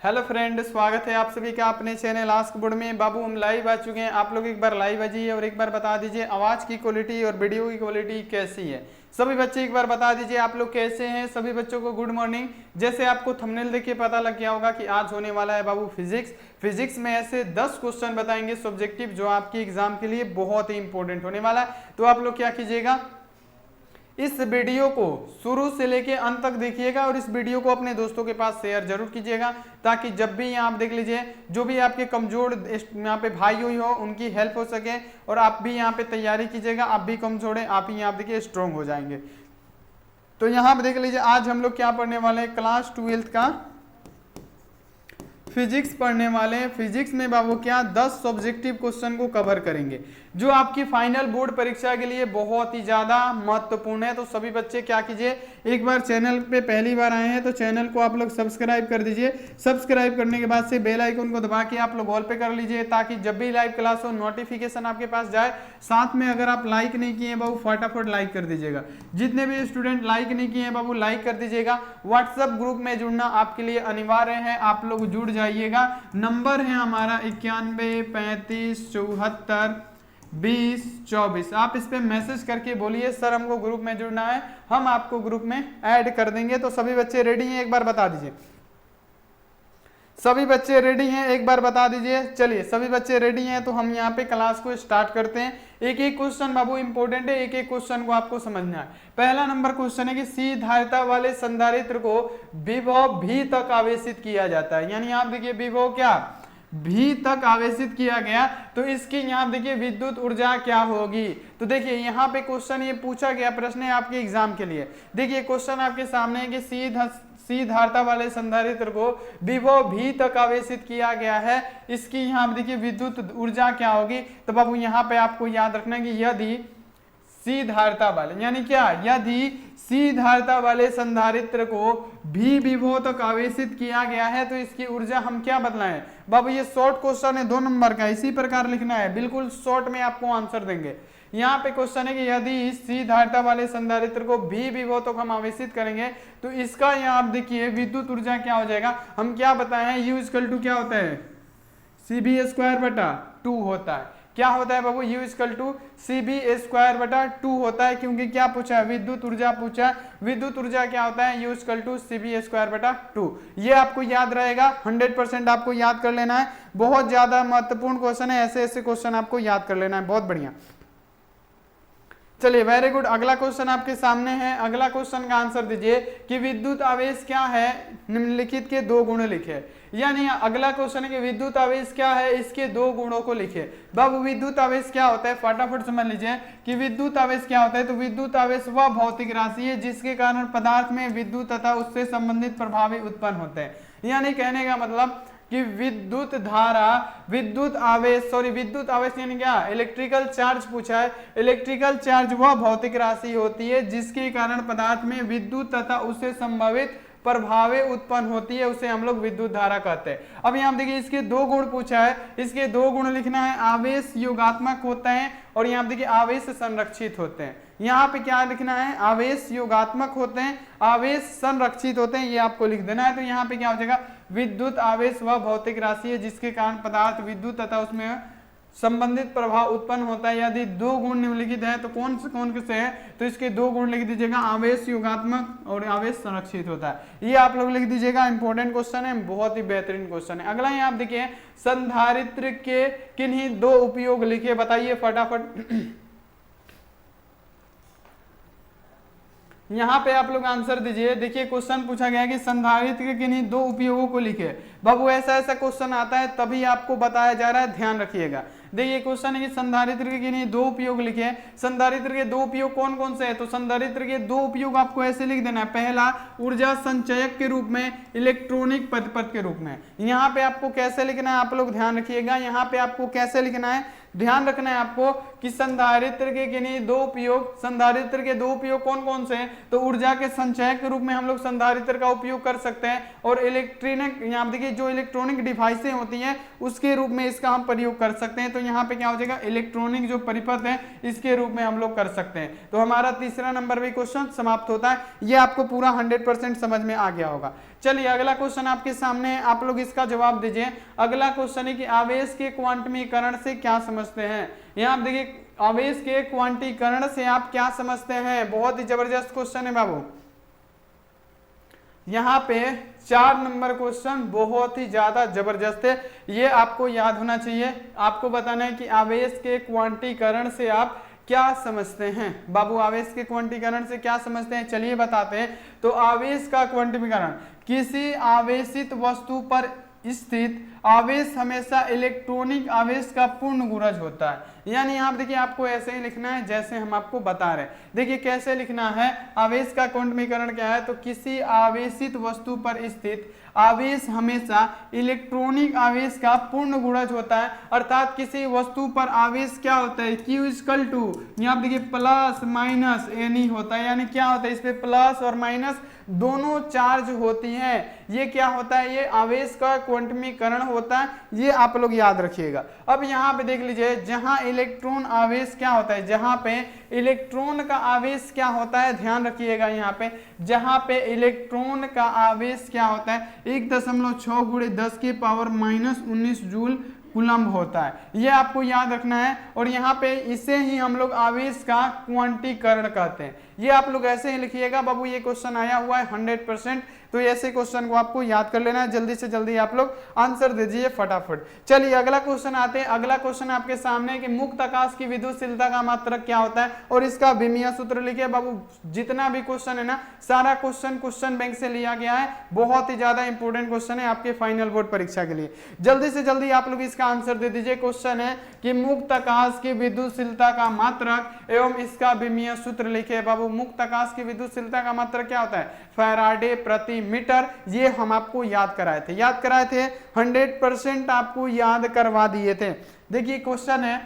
Hello friend, स्वागत है आप सभी का अपने चैनल आस्क बोर्ड में। बाबू हम लाइव आ चुके हैं। आप लोग एक बार लाइव आ जाइए और एक बार बता दीजिए आवाज की क्वालिटी और वीडियो की क्वालिटी कैसी है। सभी बच्चे एक बार बता दीजिए आप लोग कैसे हैं। सभी बच्चों को गुड मॉर्निंग। जैसे आपको थंबनेल देख के पता लग गया होगा कि आज होने वाला है बाबू फिजिक्स में ऐसे 10 क्वेश्चन बताएंगे सब्जेक्टिव जो आपकी एग्जाम के लिए बहुत ही इंपॉर्टेंट होने वाला है। तो आप लोग क्या कीजिएगा, इस वीडियो को शुरू से लेके अंत तक देखिएगा और इस वीडियो को अपने दोस्तों के पास शेयर जरूर कीजिएगा, ताकि जब भी यहाँ आप देख लीजिए जो भी आपके कमजोर यहाँ पे भाई हुई हो उनकी हेल्प हो सके और आप भी यहाँ पे तैयारी कीजिएगा। आप भी कमजोर हैं, आप ही यहाँ देखिए स्ट्रॉन्ग हो जाएंगे। तो यहाँ पे देख लीजिए आज हम लोग क्या पढ़ने वाले हैं, क्लास 12th का फिजिक्स पढ़ने वाले हैं। फिजिक्स में बाबू क्या 10 सब्जेक्टिव क्वेश्चन को कवर करेंगे जो आपकी फाइनल बोर्ड परीक्षा के लिए बहुत ही ज्यादा महत्वपूर्ण है। तो सभी बच्चे क्या कीजिए, एक बार चैनल पे पहली बार आए हैं तो चैनल को आप लोग सब्सक्राइब कर दीजिए। सब्सक्राइब करने के बाद से बेल आइकन को दबा के आप लोग ऑल पे कर लीजिए, ताकि जब भी लाइव क्लास हो नोटिफिकेशन आपके पास जाए। साथ में अगर आप लाइक नहीं किए हैं बाबू फटाफट लाइक कर दीजिएगा। जितने भी स्टूडेंट लाइक नहीं किए हैं बाबू लाइक कर दीजिएगा। व्हाट्सएप ग्रुप में जुड़ना आपके लिए अनिवार्य है, आप लोग जुड़ जाइएगा। नंबर है हमारा 91 35 74 20 24। आप इस पे मैसेज करके बोलिए सर हमको ग्रुप में जुड़ना है, हम आपको ग्रुप में ऐड कर देंगे। तो सभी बच्चे रेडी हैं, एक बार बता दीजिए। सभी बच्चे रेडी हैं, एक बार बता दीजिए। चलिए सभी बच्चे रेडी हैं तो हम यहाँ पे क्लास को स्टार्ट करते हैं। एक एक क्वेश्चन बाबू इंपॉर्टेंट है, एक एक क्वेश्चन को आपको समझना है। पहला नंबर क्वेश्चन है कि सी धारिता वाले संधारित्र को विभव भी तक आवेशित किया जाता है। यानी आप देखिए विभव क्या भी तक आवेशित किया गया, तो इसकी यहाँ देखिए विद्युत ऊर्जा क्या होगी। तो देखिए यहाँ पे क्वेश्चन ये पूछा गया, प्रश्न है आपके एग्जाम के लिए। देखिए क्वेश्चन आपके सामने है कि सी धारिता वाले संधारित्र को विभव भी तक आवेशित किया गया है, इसकी यहाँ देखिए विद्युत ऊर्जा क्या होगी। तो बाबू यहाँ पे आपको याद रखना कि यदि सी धारिता वाले यानी क्या, यदि सी धारिता वाले संधारित्र को भी विभव तक आवेशित किया गया है तो इसकी ऊर्जा हम क्या बदलाएं। बाबू ये शॉर्ट क्वेश्चन है 2 नंबर का, इसी प्रकार लिखना है, बिल्कुल शॉर्ट में आपको आंसर देंगे। यहाँ पे क्वेश्चन है कि यदि सी धारिता वाले संधारित्र को भी विभव तक हम आवेशित करेंगे तो इसका यहाँ आप देखिए विद्युत ऊर्जा क्या हो जाएगा। हम क्या बताए हैं, U इक्वल टू क्या होता है, CB²/2 होता है। क्या होता है बाबू, U इक्वल टू CB²/2 होता है, क्योंकि क्या पूछा है, विद्युत ऊर्जा पूछा है। विद्युत ऊर्जा क्या होता है, U इक्वल टू CB²/2। ये आपको याद रहेगा, 100% आपको याद कर लेना है। बहुत ज्यादा महत्वपूर्ण क्वेश्चन है, ऐसे ऐसे क्वेश्चन आपको याद कर लेना है। बहुत बढ़िया, चलिए वेरी गुड। अगला क्वेश्चन आपके सामने है। अगला क्वेश्चन का आंसर दीजिए कि विद्युत आवेश क्या है, निम्नलिखित के 2 गुण लिखे। यानी अगला क्वेश्चन है कि विद्युत आवेश क्या है, इसके 2 गुणों को लिखे। बाबू विद्युत आवेश क्या होता है, फटाफट समझ लीजिए कि विद्युत आवेश क्या होता है। तो विद्युत आवेश वह भौतिक राशि है जिसके कारण पदार्थ में विद्युत तथा उससे संबंधित प्रभाव उत्पन्न होते हैं। यानी कहने का मतलब कि विद्युत धारा, विद्युत आवेश यानी क्या, इलेक्ट्रिकल चार्ज पूछा है। इलेक्ट्रिकल चार्ज वह भौतिक राशि होती है जिसके कारण पदार्थ में विद्युत तथा उससे संभावित प्रभावें उत्पन्न होती है, उसे हम लोग विद्युत धारा कहते हैं। अब यहाँ देखिए इसके 2 गुण पूछा है, इसके 2 गुण लिखना है। आवेश योगात्मक होते हैं और यहाँ देखिए आवेश संरक्षित होते हैं। यहाँ पे क्या लिखना है, आवेश योगात्मक होते हैं, आवेश संरक्षित होते हैं, ये आपको लिख देना है। तो यहाँ पे क्या हो जाएगा, विद्युत आवेश वह भौतिक राशि है जिसके कारण पदार्थ विद्युत तथा उसमें संबंधित प्रभाव उत्पन्न होता है। यदि 2 गुण निम्नलिखित है तो कौन से है, तो इसके 2 गुण लिख दीजिएगा, आवेश योगात्मक और आवेश संरक्षित होता है। ये आप लोग लिख दीजिएगा, इंपॉर्टेंट क्वेश्चन है, बहुत ही बेहतरीन क्वेश्चन है। अगला यहाँ आप देखिए, संधारित्र के किन्हीं 2 उपयोग लिखे, बताइए फटाफट। यहाँ पे आप लोग आंसर दीजिए। देखिए क्वेश्चन पूछा गया है कि संधारित्र के किन्हीं 2 उपयोगों को लिखे। बाबू ऐसा क्वेश्चन आता है तभी आपको बताया जा रहा है, ध्यान रखिएगा। देखिए क्वेश्चन है कि संधारित्र के किन्हीं 2 उपयोग लिखे। संधारित्र के 2 उपयोग कौन कौन से हैं, तो संधारित्र के 2 उपयोग आपको ऐसे लिख देना है। पहला, ऊर्जा संचयक के रूप में, इलेक्ट्रॉनिक पथ के रूप में। यहाँ पे आपको कैसे लिखना है, आप लोग ध्यान रखिएगा। यहाँ पे आपको कैसे लिखना है, ध्यान रखना है आपको कि संधारित्र के किन्हीं दो उपयोग, संधारित्र के दो उपयोग कौन कौन से हैं, तो ऊर्जा के संचय के रूप में हम लोग संधारित्र का उपयोग कर सकते हैं, और इलेक्ट्रॉनिक, यहाँ देखिए जो इलेक्ट्रॉनिक डिवाइसें होती हैं उसके रूप में इसका हम प्रयोग कर सकते हैं। तो यहाँ पे क्या हो जाएगा, इलेक्ट्रॉनिक जो परिपथ है इसके रूप में हम लोग कर सकते हैं। तो हमारा तीसरा नंबर भी क्वेश्चन समाप्त होता है। ये आपको पूरा 100% समझ में आ गया होगा। चलिए अगला क्वेश्चन आपके सामने है, आप लोग इसका जवाब दीजिए। अगला क्वेश्चन है कि आवेश के क्वांटमीकरण से क्या समझते हैं। यहाँ आप देखिए आवेश के क्वांटीकरण से आप क्या समझते हैं, बहुत ही जबरदस्त क्वेश्चन है बाबू। यहाँ पे 4 नंबर क्वेश्चन बहुत ही ज्यादा जबरदस्त है, ये आपको याद होना चाहिए। आपको बताना है कि आवेश के क्वांटीकरण से आप क्या समझते हैं। बाबू आवेश के क्वांटीकरण से क्या समझते हैं, चलिए बताते हैं। तो आवेश का क्वांटीकरण, किसी आवेशित वस्तु पर स्थित आवेश हमेशा इलेक्ट्रॉनिक आवेश का पूर्ण गुणज होता है। यानी यहाँ पे देखिए आपको ऐसे ही लिखना है जैसे हम आपको बता रहे हैं। देखिए कैसे लिखना है, आवेश का क्वांटमीकरण क्या है, तो किसी आवेशित वस्तु पर स्थित आवेश हमेशा इलेक्ट्रॉनिक आवेश का पूर्ण गुणज होता है। अर्थात किसी वस्तु पर आवेश क्या होता है, Q इक्वल टू, यहाँ देखिए प्लस माइनस एनी होता है। यानी क्या होता है, इस पे प्लस और माइनस दोनों चार्ज होती हैं। ये क्या होता है, ये आवेश का क्वांटमीकरण होता है। ये आप लोग याद रखिएगा। अब यहाँ पे देख लीजिए, जहां इलेक्ट्रॉन आवेश क्या होता है, जहां पे इलेक्ट्रॉन का आवेश क्या होता है, ध्यान रखिएगा। यहाँ पे जहां पे इलेक्ट्रॉन का आवेश क्या होता है, 1.6 × 10⁻⁻19 जूल कूलम्ब होता है। ये आपको याद रखना है। और यहाँ पे इसे ही हम लोग आवेश का क्वांटीकरण कहते हैं। ये आप लोग ऐसे ही लिखिएगा बाबू, ये क्वेश्चन आया हुआ है 100%। तो ऐसे क्वेश्चन को आपको याद कर लेना है। जल्दी से जल्दी आप लोग आंसर दीजिए फटाफट। चलिए अगला क्वेश्चन आते हैं। अगला क्वेश्चन आपके सामने है कि मुक्त आकाश की विद्युतशीलता का मात्रक क्या होता है, और इसका विमीय सूत्र लिखिए। बाबू जितना भी क्वेश्चन है ना, सारा क्वेश्चन बैंक से लिया गया है। बहुत ही ज्यादा इंपॉर्टेंट क्वेश्चन है आपके फाइनल बोर्ड परीक्षा के लिए। जल्दी से जल्दी आप लोग इसका आंसर दे दीजिए। क्वेश्चन है कि मुक्त आकाश की विद्युतशीलता का मात्रक एवं इसका विमीय सूत्र लिखिए। बाबू मुक्त आकाश की विद्युतशीलता का मात्रक क्या होता है, फैराडे प्रति मीटर। ये हम आपको याद कराए थे 100% आपको याद करवा दिए थे। देखिए क्वेश्चन है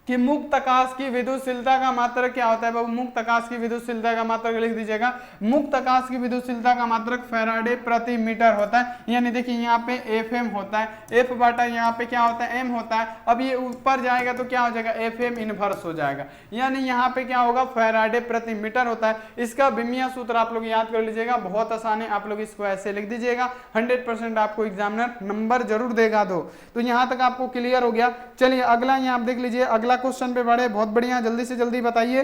कि मुक्त आकाश की विद्युतशीलता का मात्रक क्या होता है। बाबू मुक्त आकाश की विद्युतशीलता का मात्रक लिख दीजिएगा। मुक्त आकाश की विद्युतशीलता का मात्रक फैराडे प्रति मीटर होता है। यानी देखिए यहाँ पे FM होता है, F बटा यहाँ पे क्या होता है, M होता है। अब ये ऊपर जाएगा तो क्या हो जाएगा, FM इनवर्स हो जाएगा। यानी यहाँ पे क्या होगा, फैराडे प्रति मीटर होता है। इसका विमीय सूत्र आप लोग याद कर लीजिएगा, बहुत आसान है। आप लोग इसको ऐसे लिख दीजिएगा। 100% आपको एग्जामिनर नंबर जरूर देगा दो। तो यहाँ तक आपको क्लियर हो गया। चलिए अगला यहाँ आप देख लीजिए। अगला क्वेश्चन पे बढ़े, बहुत बढ़िया, जल्दी से जल्दी बताइए।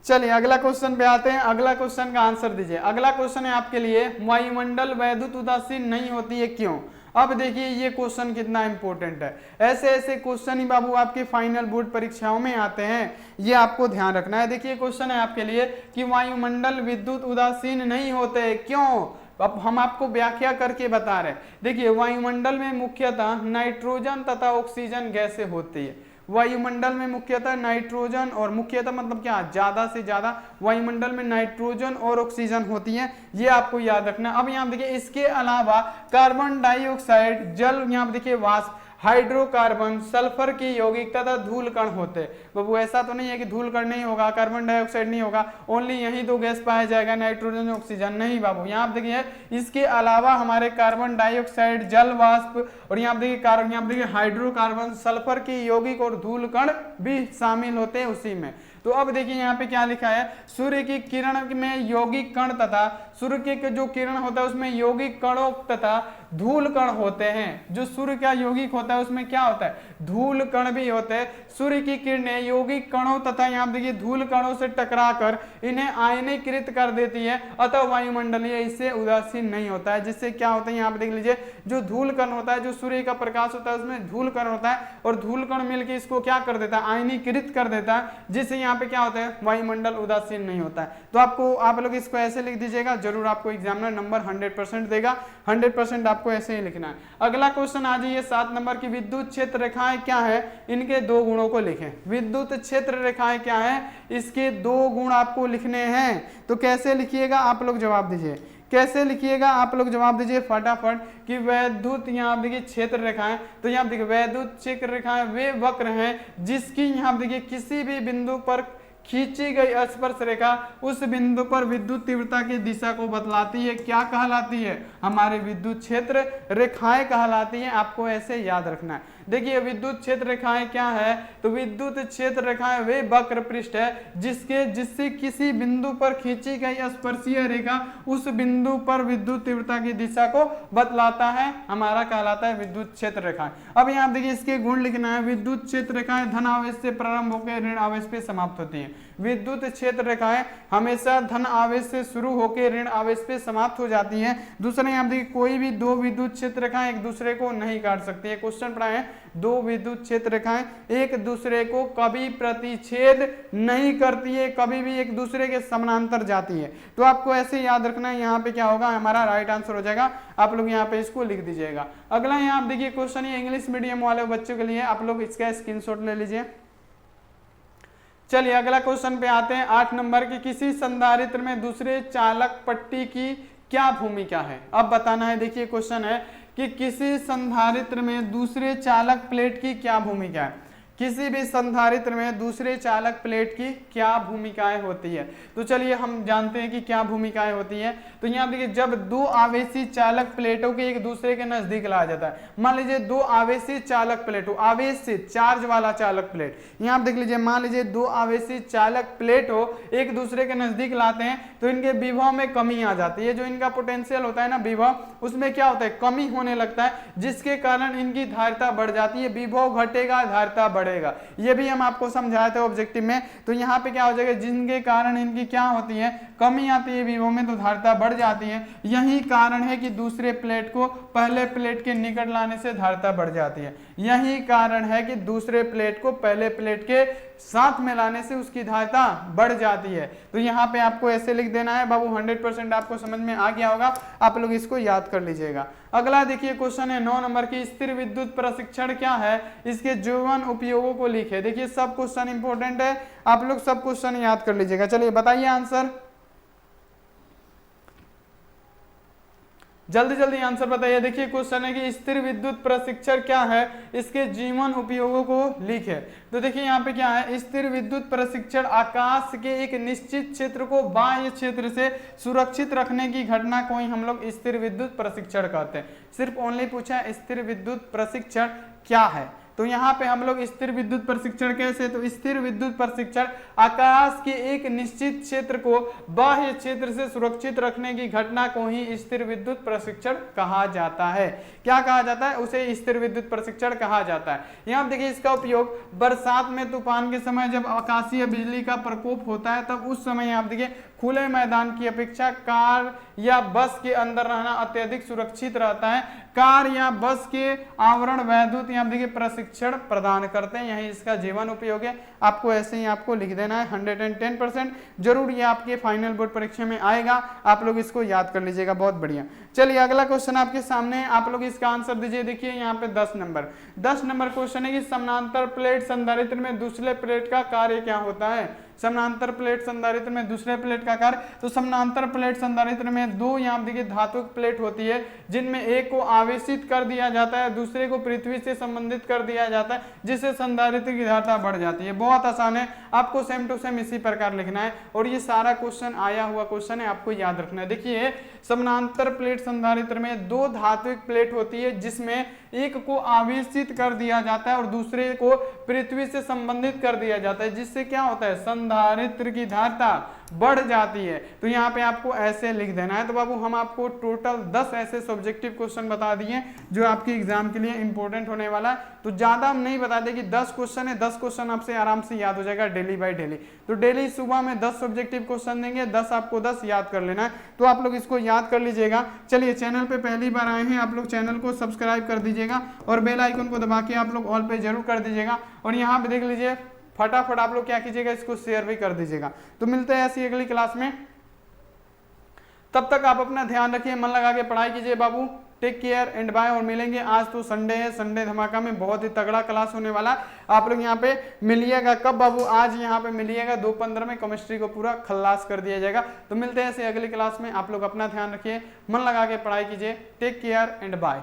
चलिए अगला क्वेश्चन पे आते हैं। अगला क्वेश्चन का आंसर दीजिए। अगला क्वेश्चन है आपके लिए, वायुमंडल वैद्युत उदासीन नहीं होती है क्यों। अब देखिए ये क्वेश्चन कितना इंपॉर्टेंट है। ऐसे ऐसे क्वेश्चन ही बाबू आपके फाइनल बोर्ड परीक्षाओं में आते हैं, ये आपको ध्यान रखना है। देखिए क्वेश्चन है आपके लिए कि वायुमंडल विद्युत उदासीन नहीं होते क्यों। अब हम आपको व्याख्या करके बता रहे हैं। देखिए वायुमंडल में मुख्यतः नाइट्रोजन तथा ऑक्सीजन गैसें होती है। वायुमंडल में मुख्यतः नाइट्रोजन और मुख्यतः मतलब क्या, ज्यादा से ज्यादा वायुमंडल में नाइट्रोजन और ऑक्सीजन होती है। ये आपको याद रखना। अब यहाँ देखिए इसके अलावा कार्बन डाइऑक्साइड, जल, यहाँ देखिए वाष्प, हाइड्रोकार्बन, सल्फर की यौगिक तथा धूल कण होते। बाबू ऐसा तो नहीं है कि धूल कण नहीं होगा, कार्बन डाइऑक्साइड नहीं होगा, ओनली यही दो गैस पाया जाएगा, नाइट्रोजन ऑक्सीजन नहीं बाबू। यहाँ आप देखिए इसके अलावा हमारे कार्बन डाइऑक्साइड, जल वाष्प और यहाँ देखिए हाइड्रोकार्बन, सल्फर की यौगिक और धूल कण भी शामिल होते हैं उसी में। तो अब देखिए यहाँ पे क्या लिखा है, सूर्य की किरण में यौगिक कण तथा सूर्य के जो किरण होता है उसमें यौगिक कणों तथा धूल कण होते हैं। जो सूर्य का यौगिक होता है उसमें क्या होता है, धूल कण भी होते हैं। सूर्य की किरणें यौगिक कणों तथा यहाँ देखिए धूल कणों से टकराकर इन्हें आयनीकृत कर देती है, अतः वायुमंडलीय इससे उदासीन नहीं होता है। जिससे क्या होता है, यहाँ पे देख लीजिए जो धूल कण होता है, जो सूर्य का प्रकाश होता है उसमें धूल कण होता है और धूल कण मिलकर इसको क्या कर देता है, आयनीकृत कर देता है, जिससे यहाँ पे क्या होता है, वायुमंडल उदासीन नहीं होता है। तो आपको आप लोग इसको ऐसे लिख दीजिएगा, जरूर आपको एग्जामिनर नंबर 100% देगा। 100% आपको ऐसे ही लिखना है। अगला क्वेश्चन आ जाइए 7 नंबर की, विद्युत क्षेत्र रेखाएं क्या है, इनके 2 गुणों को लिखें। विद्युत क्षेत्र रेखाएं क्या है, इसके 2 गुण आपको लिखने हैं। तो कैसे लिखिएगा, आप लोग जवाब दीजिए। कैसे लिखिएगा आप लोग जवाब दीजिए फटाफट कि वैद्युत यहाँ आप देखिए क्षेत्र रेखाएं, तो यहाँ देखिए वैद्युत क्षेत्र रेखाएं वे वक्र हैं जिसकी यहाँ देखिए किसी भी बिंदु पर खींची गई स्पर्श रेखा उस बिंदु पर विद्युत तीव्रता की दिशा को बतलाती है। क्या कहलाती है? हमारे विद्युत क्षेत्र रेखाएं कहलाती हैं। आपको ऐसे याद रखना है। देखिए विद्युत क्षेत्र रेखाएं क्या है, तो विद्युत क्षेत्र रेखाएं वे वक्र पृष्ठ है जिससे किसी बिंदु पर खींची गई स्पर्शीय रेखा उस बिंदु पर विद्युत तीव्रता की दिशा को बतलाता है, हमारा कहलाता है विद्युत क्षेत्र रेखाएं। अब यहाँ देखिए इसके गुण लिखना है। विद्युत क्षेत्र रेखाएं धन आवेश से प्रारंभ होकर ऋण आवेश पे समाप्त होती है। विद्युत क्षेत्र रेखाएं हमेशा धन आवेश से शुरू होकर ऋण आवेश पे समाप्त हो जाती हैं। दूसरा यहाँ देखिए कोई भी दो विद्युत क्षेत्र रेखाएं एक दूसरे को नहीं काट सकती है। क्वेश्चन पढ़ा है, दो विद्युत क्षेत्र रेखाएं एक दूसरे को कभी प्रतिच्छेद नहीं करती है, कभी भी एक दूसरे के समानांतर जाती है। तो आपको ऐसे याद रखना है। यहाँ पे क्या होगा, हमारा राइट आंसर हो जाएगा। आप लोग यहाँ पे इसको लिख दीजिएगा। अगला यहाँ आप देखिए क्वेश्चन ये इंग्लिश मीडियम वाले बच्चों के लिए, आप लोग इसका स्क्रीनशॉट ले लीजिए। चलिए अगला क्वेश्चन पे आते हैं 8 नंबर की। किसी संधारित्र में दूसरे चालक पट्टी की क्या भूमिका है? अब बताना है। देखिए क्वेश्चन है कि किसी संधारित्र में दूसरे चालक प्लेट की क्या भूमिका है। किसी भी संधारित्र में दूसरे चालक प्लेट की क्या भूमिकाएं होती है। तो चलिए हम जानते हैं कि क्या भूमिकाएं होती है। तो यहाँ देखिए जब दो आवेशी चालक प्लेटों के एक दूसरे के नजदीक लाया जाता है, मान लीजिए दो आवेशी चालक प्लेट हो, आवेश से चार्ज वाला चालक प्लेट, यहाँ आप देख लीजिए मान लीजिए दो आवेशी चालक प्लेट हो, एक दूसरे के नजदीक लाते हैं तो इनके विभव में कमी आ जाती है। जो इनका पोटेंशियल होता है ना विभव, उसमें क्या होता है, कमी होने लगता है, जिसके कारण इनकी धारिता बढ़ जाती है। विभव घटेगा धारिता बढ़ेगा, ये भी हम आपको समझाए थे ऑब्जेक्टिव में। तो यहाँ पे क्या हो जाएगा, जिनके कारण इनकी क्या होती है, कमी आती है विभव में, तो धारिता बढ़ जाती है। यही कारण है कि दूसरे प्लेट को पहले प्लेट के निकट लाने से धारिता बढ़ जाती है। यही कारण है कि दूसरे प्लेट को पहले प्लेट के साथ में लाने से उसकी धारिता बढ़ जाती है। तो यहाँ पे आपको ऐसे लिख देना है बाबू। 100% आपको समझ में आ गया होगा, आप लोग इसको याद कर लीजिएगा। अगला देखिए क्वेश्चन है 9 नंबर की। स्थिर विद्युत प्रशिक्षण क्या है, इसके जीवन उपयोगों को लिखे। देखिए सब क्वेश्चन इंपॉर्टेंट है, आप लोग सब क्वेश्चन याद कर लीजिएगा। चलिए बताइए आंसर, जल्दी जल्दी आंसर बताइए। देखिए क्वेश्चन है कि स्थिर विद्युत प्रशिक्षण क्या है, इसके जीवन उपयोगों को लिखे। तो देखिए यहाँ पे क्या है, स्थिर विद्युत प्रशिक्षण आकाश के एक निश्चित क्षेत्र को बाह्य क्षेत्र से सुरक्षित रखने की घटना को ही हम लोग स्थिर विद्युत प्रशिक्षण कहते हैं। सिर्फ ओनली पूछा है स्थिर विद्युत प्रशिक्षण क्या है। तो यहाँ पे हम लोग स्थिर विद्युत प्रशिक्षण कैसे, तो स्थिर विद्युत प्रशिक्षण आकाश के एक निश्चित क्षेत्र को बाह्य क्षेत्र से सुरक्षित रखने की घटना को ही स्थिर विद्युत प्रशिक्षण कहा जाता है। क्या कहा जाता है, उसे स्थिर विद्युत प्रशिक्षण कहा जाता है। यहाँ देखिए इसका उपयोग बरसात में तूफान के समय जब आकाशीय बिजली का प्रकोप होता है, तब उस समय आप देखिए खुले मैदान की अपेक्षा कार या बस के अंदर रहना अत्यधिक सुरक्षित रहता है। कार या बस के आवरण वैद्युत यहाँ देखिए प्रशिक्षण प्रदान करते हैं, यही इसका जीवन उपयोग है। आपको ऐसे ही आपको लिख देना है। 110% जरूर ये आपके फाइनल बोर्ड परीक्षा में आएगा, आप लोग इसको याद कर लीजिएगा। बहुत बढ़िया। चलिए अगला क्वेश्चन आपके सामने है, आप लोग इसका आंसर दीजिए। देखिए यहाँ पे 10 नंबर क्वेश्चन है कि समानांतर प्लेट संधारित्र में दूसरे प्लेट का कार्य क्या होता है। समानांतर प्लेट संधारित्र में दूसरे प्लेट का कार्य, तो समानांतर प्लेट संधारित्र में दो यहाँ देखिए धातुक प्लेट होती है, जिनमें एक को आवेशित कर दिया जाता है, दूसरे को पृथ्वी से संबंधित कर दिया जाता है, जिससे संधारित्र की धारिता बढ़ जाती है। बहुत आसान है, आपको सेम टू सेम इसी प्रकार लिखना है और ये सारा क्वेश्चन आया हुआ क्वेश्चन है, आपको याद रखना है। देखिए समानांतर प्लेट संधारित्र में दो धात्विक प्लेट होती है, जिसमें एक को आवेशित कर दिया जाता है और दूसरे को पृथ्वी से संबंधित कर दिया जाता है, जिससे क्या होता है, संधारित्र की धारिता बढ़ जाती है। तो यहाँ पे आपको ऐसे लिख देना है। तो बाबू हम आपको टोटल 10 ऐसे सब्जेक्टिव क्वेश्चन बता दिए जो आपके एग्जाम के लिए इंपॉर्टेंट होने वाला है। तो ज्यादा हम नहीं बता दें कि 10 क्वेश्चन है, 10 क्वेश्चन आपसे आराम से याद हो जाएगा डेली बाय डेली। तो डेली सुबह में 10 सब्जेक्टिव क्वेश्चन देंगे, 10 आपको 10 याद कर लेना है। तो आप लोग इसको याद कर लीजिएगा। चलिए चैनल पे पहली बार आए हैं, आप लोग चैनल को सब्सक्राइब कर दीजिएगा और बेल आइकन को दबा के आप लोग ऑल पे जरूर कर दीजिएगा। और यहाँ पे देख लीजिए फटाफट आप लोग क्या कीजिएगा, इसको शेयर भी कर दीजिएगा। तो मिलते हैं ऐसी अगली क्लास में, तब तक आप अपना ध्यान रखिए, मन लगा के पढ़ाई कीजिए बाबू। Take care and bye. और मिलेंगे, आज तो संडे है, संडे धमाका में बहुत ही तगड़ा क्लास होने वाला। आप लोग यहाँ पे मिलिएगा कब बाबू? आज यहाँ पे मिलिएगा 2:15 में, केमिस्ट्री को पूरा खल्लास कर दिया जाएगा। तो मिलते हैं ऐसे अगली क्लास में। आप लोग अपना ध्यान रखिए, मन लगा के पढ़ाई कीजिए। Take care and bye.